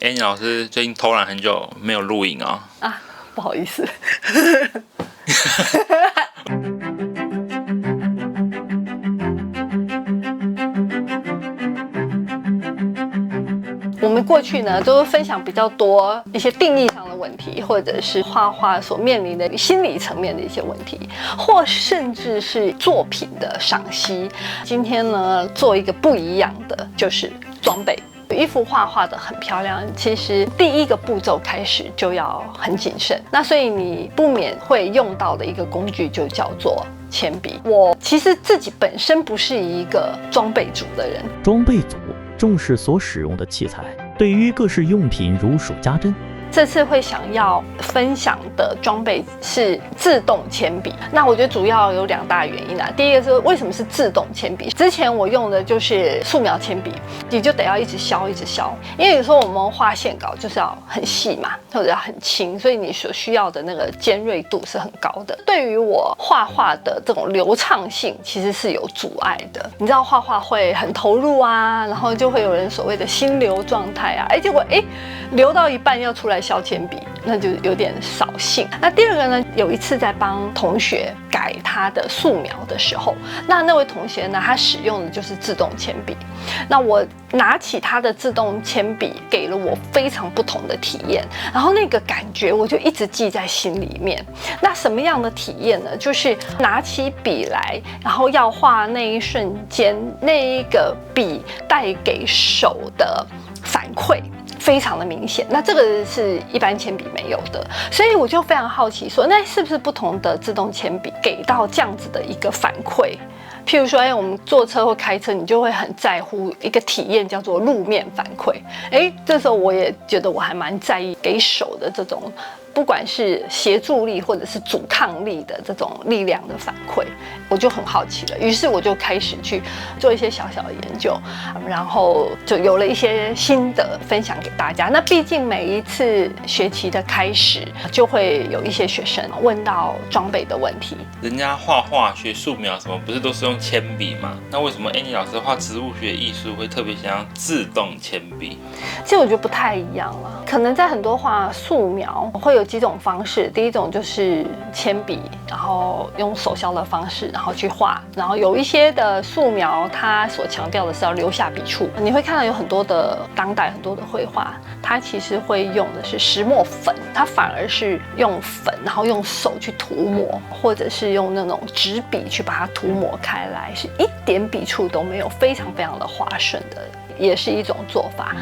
Annie 老师最近偷懒很久没有录影哦。啊，不好意思。我们过去呢，都分享比较多一些定义上的问题，或者是画画所面临的心理层面的一些问题，或甚至是作品的赏析。今天呢，做一个不一样的，就是装备。一幅画画得很漂亮，其实第一个步骤开始就要很谨慎。那所以你不免会用到的一个工具就叫做铅笔。我其实自己本身不是一个装备组的人，装备组重视所使用的器材，对于各式用品如数家珍。这次会想要分享的装备是自动铅笔。那我觉得主要有2大原因啊。第一个是为什么是自动铅笔？之前我用的就是素描铅笔，你就得要一直削，一直削。因为有时候我们画线稿就是要很细嘛，或者要很轻，所以你所需要的那个尖锐度是很高的。对于我画画的这种流畅性，其实是有阻碍的。你知道画画会很投入啊，然后就会有人所谓的心流状态啊，结果流到一半要出来削铅笔，那就有点扫兴。那第二个呢，有一次在帮同学改他的素描的时候，那位同学呢，他使用的就是自动铅笔。那我拿起他的自动铅笔，给了我非常不同的体验，然后那个感觉我就一直记在心里面。那什么样的体验呢？就是拿起笔来，然后要画那一瞬间，那一个笔带给手的反馈非常的明显，那这个是一般铅笔没有的，所以我就非常好奇说，那是不是不同的自动铅笔给到这样子的一个反馈？譬如说，我们坐车或开车，你就会很在乎一个体验叫做路面反馈。这时候我也觉得我还蛮在意给手的这种，不管是协助力或者是阻抗力的这种力量的反馈，我就很好奇了。于是我就开始去做一些小小的研究，然后就有了一些心得分享给大家。那毕竟每一次学期的开始，就会有一些学生问到装备的问题。人家画画学素描什么，不是都是用铅笔吗？那为什么 Annie 老师画植物学艺术会特别想要自动铅笔？其实我觉得不太一样了，可能在很多画素描会有几种方式。第一种就是铅笔，然后用手削的方式，然后去画。然后有一些的素描，它所强调的是要留下笔触。你会看到有很多的当代很多的绘画，它其实会用的是石墨粉，它反而是用粉，然后用手去涂抹，或者是用那种纸笔去把它涂抹开来，是一点笔触都没有，非常非常的滑顺的，也是一种做法。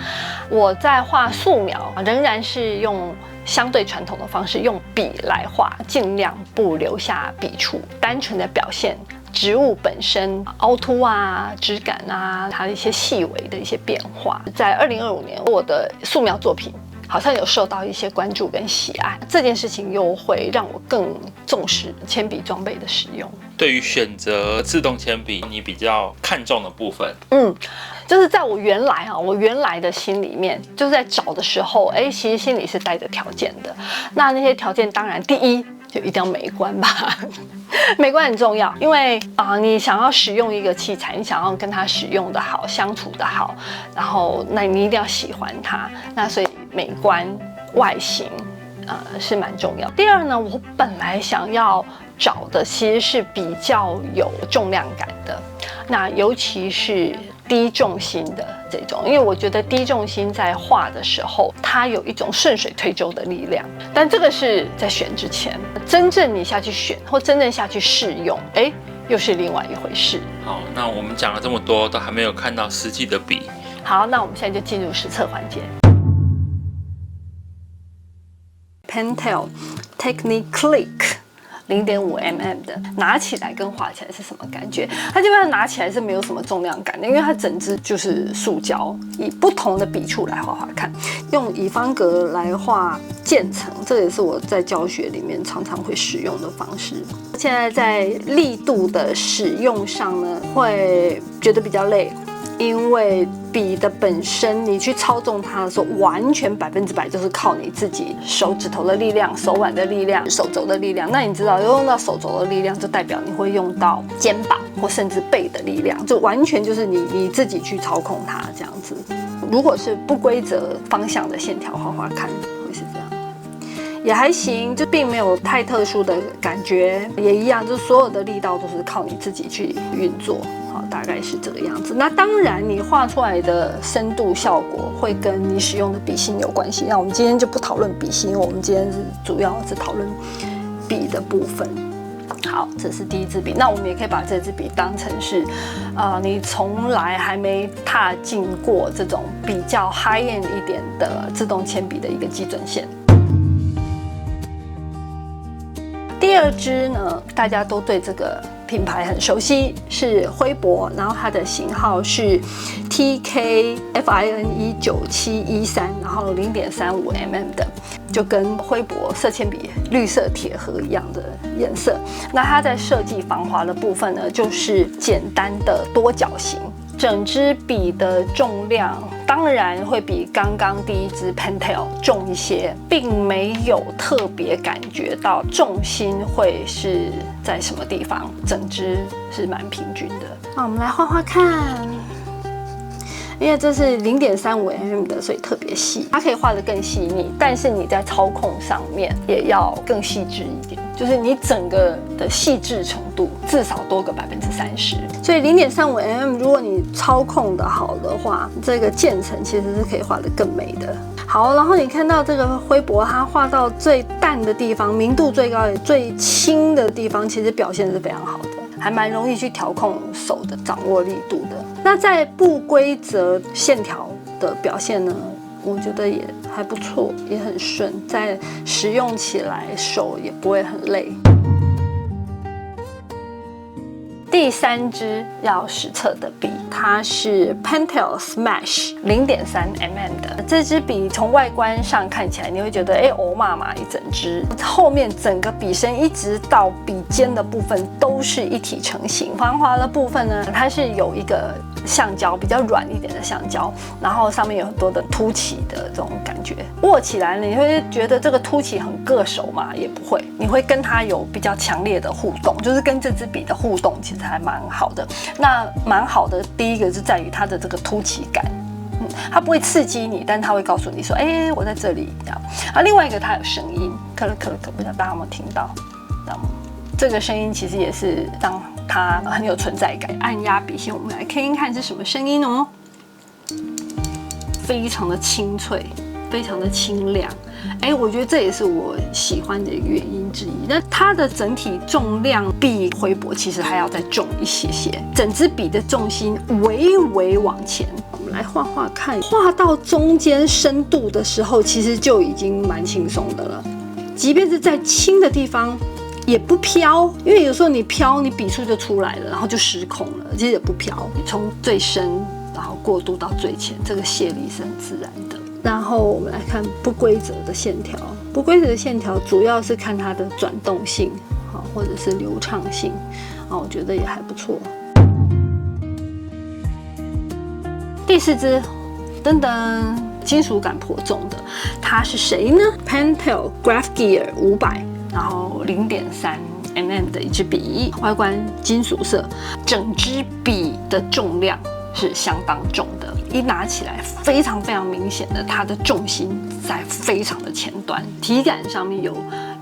我在画素描，仍然是用相对传统的方式，用笔来画，尽量不留下笔触，单纯的表现植物本身凹凸啊、质感啊，它的一些细微的一些变化。在2025年，我的素描作品好像有受到一些关注跟喜爱，这件事情又会让我更重视铅笔装备的使用。对于选择自动铅笔，你比较看重的部分？就是在我原来的心里面，就是在找的时候，其实心里是带着条件的。那些条件当然，第一就一定要美观吧，美观很重要，因为你想要使用一个器材，你想要跟它使用的好，相处的好，然后那你一定要喜欢它。那所以美观、外形是蛮重要。第二呢，我本来想要找的其实是比较有重量感的，那尤其是低重心的这种，因为我觉得低重心在画的时候，它有一种顺水推舟的力量。但这个是在选之前，真正你下去选或真正下去试用，又是另外一回事。好，那我们讲了这么多，都还没有看到实际的笔。好，那我们现在就进入实测环节。Pentel Technicolor 0.5mm 的，拿起来跟画起来是什么感觉？它基本上拿起来是没有什么重量感的，因为它整支就是塑胶，以不同的笔触来画画看。用乙方格来画渐层，这也是我在教学里面常常会使用的方式。现在在力度的使用上呢，会觉得比较累。因为笔的本身，你去操纵它的时候，完全100%就是靠你自己手指头的力量、手腕的力量、手肘的力量。那你知道，用到手肘的力量，就代表你会用到肩膀或甚至背的力量，就完全就是你自己去操控它这样子。如果是不规则方向的线条画画看，会是这样。也还行，就并没有太特殊的感觉，也一样，就是所有的力道都是靠你自己去运作，好，大概是这个样子。那当然，你画出来的深度效果会跟你使用的笔芯有关系。那我们今天就不讨论笔芯，我们今天是主要是讨论笔的部分。好，这是第一支笔。那我们也可以把这支笔当成是，你从来还没踏进过这种比较 high end 一点的自动铅笔的一个基准线。第二支呢，大家都对这个品牌很熟悉，是辉博，然后它的型号是 TKFINE9713，然后0.35mm的，就跟辉博色铅笔绿色铁盒一样的颜色。那它在设计防滑的部分呢，就是简单的多角形。整支笔的重量当然会比刚刚第一支 Pentel 重一些，并没有特别感觉到重心会是在什么地方，整支是蛮平均的。那我们来画画看，因为这是0.35mm的，所以特别细，它可以画得更细腻，但是你在操控上面也要更细致一点，就是你整个的细致程度至少多个30%。所以0.35mm，如果你操控的好的话，这个渐层其实是可以画得更美的。好，然后你看到这个辉博，它画到最淡的地方，明度最高也最轻的地方，其实表现是非常好的，还蛮容易去调控手的掌握力度的。那在不规则线条的表现呢，我觉得也还不错，也很顺，在使用起来手也不会很累。第三支要实测的笔，它是 Pentel Smash 0.3mm 的。这支笔从外观上看起来，你会觉得欧妈妈一整支，后面整个笔身一直到笔尖的部分都是一体成型。防滑的部分呢，它是有一个橡胶，比较软一点的橡胶，然后上面有很多的凸起的这种感觉。握起来呢，你会觉得这个凸起很硌手吗？也不会，你会跟它有比较强烈的互动，就是跟这支笔的互动其实还蛮好的。那蛮好的，第一个是在于它的这个凸起感。它不会刺激你，但它会告诉你说，我在这里这样。另外一个它有声音，可了，不知道大家有没有听到？这个声音其实也是让它很有存在感。按压笔芯，我们来听听看是什么声音哦。非常的清脆，非常的清亮。我觉得这也是我喜欢的一个原因之一。那它的整体重量比辉博其实还要再重一些些，整支笔的重心微微往前。我们来画画看，画到中间深度的时候，其实就已经蛮轻松的了。即便是在轻的地方，也不飘，因为有时候你飘，你笔触就出来了，然后就失控了。其实也不飘，你从最深然后过渡到最浅，这个卸力是很自然的。然后我们来看不规则的线条，不规则的线条主要是看它的转动性，或者是流畅性，我觉得也还不错。第四支，噔噔，金属感颇重的，它是谁呢 ？Pentel Graph Gear 500，然后0.3mm 的一支笔，外观金属色，整支笔的重量是相当重的，一拿起来非常非常明显的，它的重心在非常的前端，体感上面有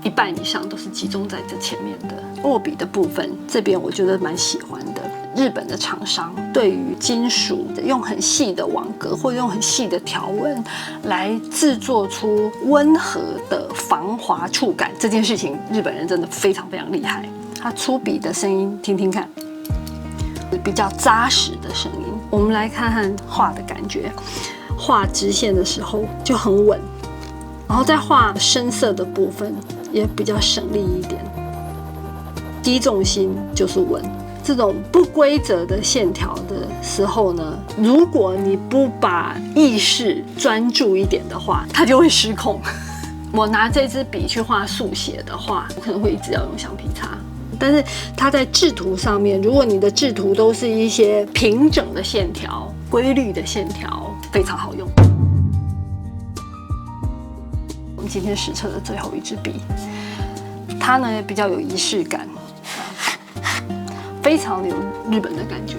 一半以上都是集中在这前面的。握笔的部分，这边我觉得蛮喜欢的。日本的厂商对于金属用很细的网格或用很细的条纹来制作出温和的防滑触感，这件事情日本人真的非常非常厉害。它出笔的声音听听看，比较扎实的声音。我们来看看画的感觉，画直线的时候就很稳，然后再画深色的部分也比较省力一点，低重心就是稳。这种不规则的线条的时候呢，如果你不把意识专注一点的话，它就会失控。我拿这支笔去画速写的话，我可能会一直要用橡皮擦。但是它在制图上面，如果你的制图都是一些平整的线条、规律的线条，非常好用。我们今天实测的最后一支笔，它呢比较有仪式感，非常有日本的感觉。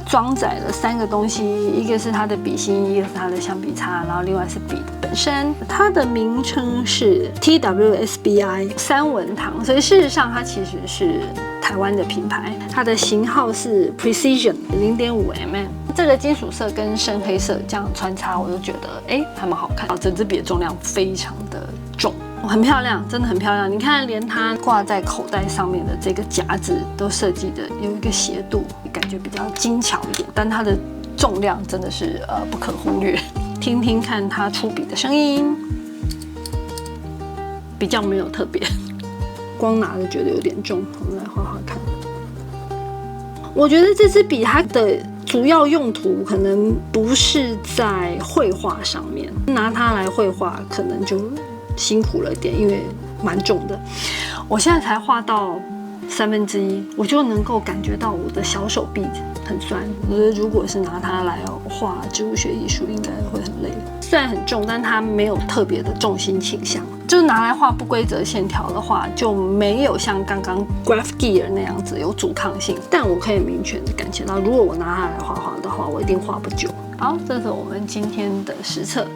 装载了3个东西，一个是它的笔芯，一个是它的橡皮擦，然后另外是笔本身。它的名称是 TWSBI 3文糖，所以事实上它其实是台湾的品牌。它的型号是 Precision 0.5mm。这个金属色跟深黑色这样穿插，我就觉得还蛮好看。整支笔的重量非常的重。很漂亮，真的很漂亮。你看，连它挂在口袋上面的这个夹子都设计的有一个斜度，感觉比较精巧一点。但它的重量真的是不可忽略。听听看它出笔的声音，比较没有特别，光拿着觉得有点重。我们来画画看。我觉得这支笔它的主要用途可能不是在绘画上面，拿它来绘画可能就辛苦了一点，因为蛮重的。我现在才画到1/3，我就能够感觉到我的小手臂很酸。我觉得如果是拿它来画植物学艺术，应该会很累。虽然很重，但它没有特别的重心倾向。就是拿来画不规则线条的话，就没有像刚刚 Graph Gear 那样子有阻抗性。但我可以明确的感觉到，如果我拿它来画画的话，我一定画不久。好，这是我们今天的实测。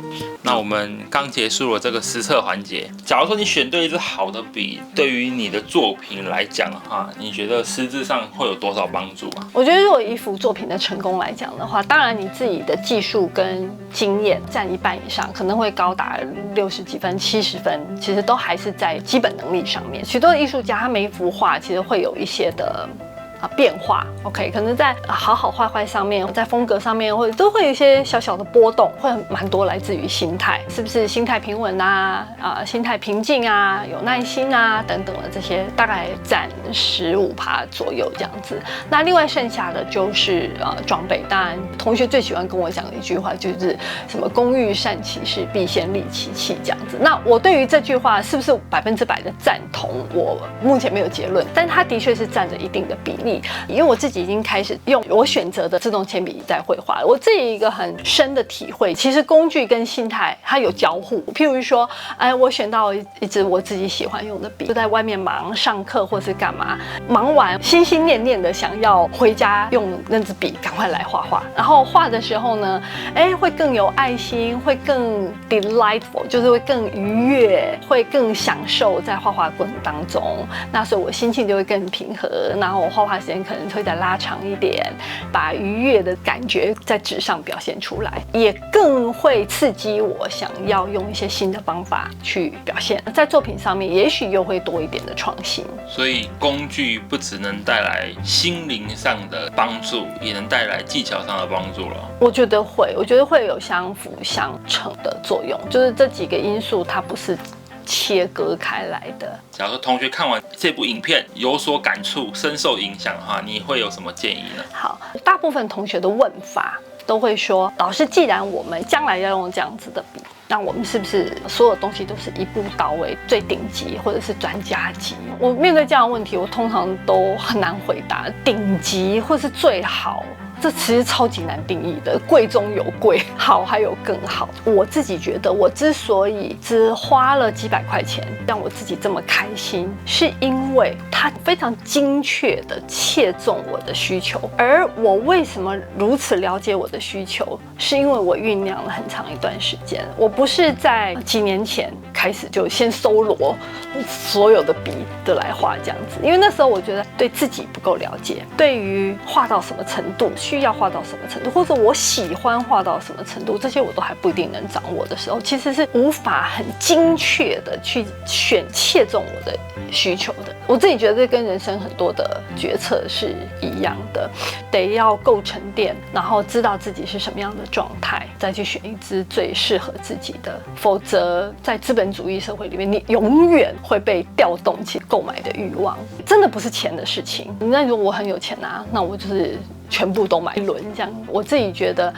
那我们刚结束了这个实测环节。假如说你选对一支好的笔，对于你的作品来讲的话，你觉得实质上会有多少帮助啊？我觉得如果一幅作品的成功来讲的话，当然你自己的技术跟经验占1半以上，可能会高达60几分、70分，其实都还是在基本能力上面。许多的艺术家，他每一幅画其实会有一些的变化 ，OK， 可能在好好坏坏上面，在风格上面，或者都会有一些小小的波动，会蛮多来自于心态，是不是心态平稳啊，心态平静啊，有耐心啊等等的这些，大概占15%左右这样子。那另外剩下的就是装备，当然同学最喜欢跟我讲的一句话就是什么工欲善其事，必先利其器这样子。那我对于这句话是不是100%的赞同，我目前没有结论，但它的确是占着一定的比例。因为我自己已经开始用我选择的自动铅笔在绘画了，我自己一个很深的体会，其实工具跟心态它有交互。譬如说，我选到一支我自己喜欢用的笔，就在外面忙上课或是干嘛，忙完心心念念的想要回家用那支笔赶快来画画，然后画的时候呢，会更有爱心，会更 delightful， 就是会更愉悦，会更享受在画画过程当中。那所以我心情就会更平和，然后我画画时间可能会再拉长一点，把愉悦的感觉在纸上表现出来，也更会刺激我想要用一些新的方法去表现，在作品上面也许又会多一点的创新。所以工具不只能带来心灵上的帮助，也能带来技巧上的帮助了。我觉得会有相辅相成的作用，就是这几个因素它不是切割开来的。假如说同学看完这部影片有所感触、深受影响的话，你会有什么建议呢？好，大部分同学的问法都会说，老师，既然我们将来要用这样子的笔，那我们是不是所有东西都是一步到位、最顶级或者是专家级？我面对这样的问题，我通常都很难回答。顶级或是最好，这其实超级难定义的，贵中有贵，好还有更好。我自己觉得，我之所以只花了几百块钱让我自己这么开心，是因为它非常精确的切中我的需求。而我为什么如此了解我的需求，是因为我酝酿了很长一段时间。我不是在几年前开始就先搜罗所有的笔的来画这样子，因为那时候我觉得对自己不够了解，对于画到什么程度，需要画到什么程度，或者我喜欢画到什么程度，这些我都还不一定能掌握的时候，其实是无法很精确的去切中我的需求的。我自己觉得这跟人生很多的决策是一样的，得要够沉淀，然后知道自己是什么样的状态，再去选一支最适合自己的。否则在资本主义社会里面，你永远会被调动起购买的欲望，真的不是钱的事情。那如果我很有钱啊，那我就是全部都买一轮这样。我自己觉得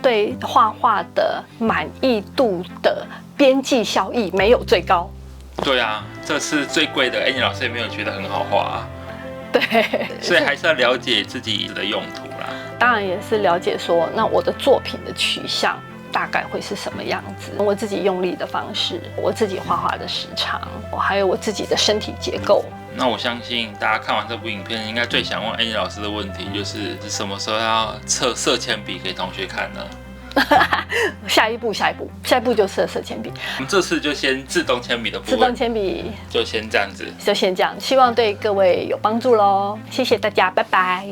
对画画的满意度的边际效益没有最高。对啊，这是最贵的，Annie 老师也没有觉得很好画啊。对，所以还是要了解自己的用途啦。当然也是了解说，那我的作品的取向大概会是什么样子，我自己用力的方式，我自己画画的时长，还有我自己的身体结构。那我相信大家看完这部影片，应该最想问 Annie 老师的问题就是什么时候要色铅笔给同学看呢？下一步就色铅笔。我们这次就先自动铅笔的部分，自动铅笔就先这样子，就先这样，希望对各位有帮助喽，谢谢大家，拜拜。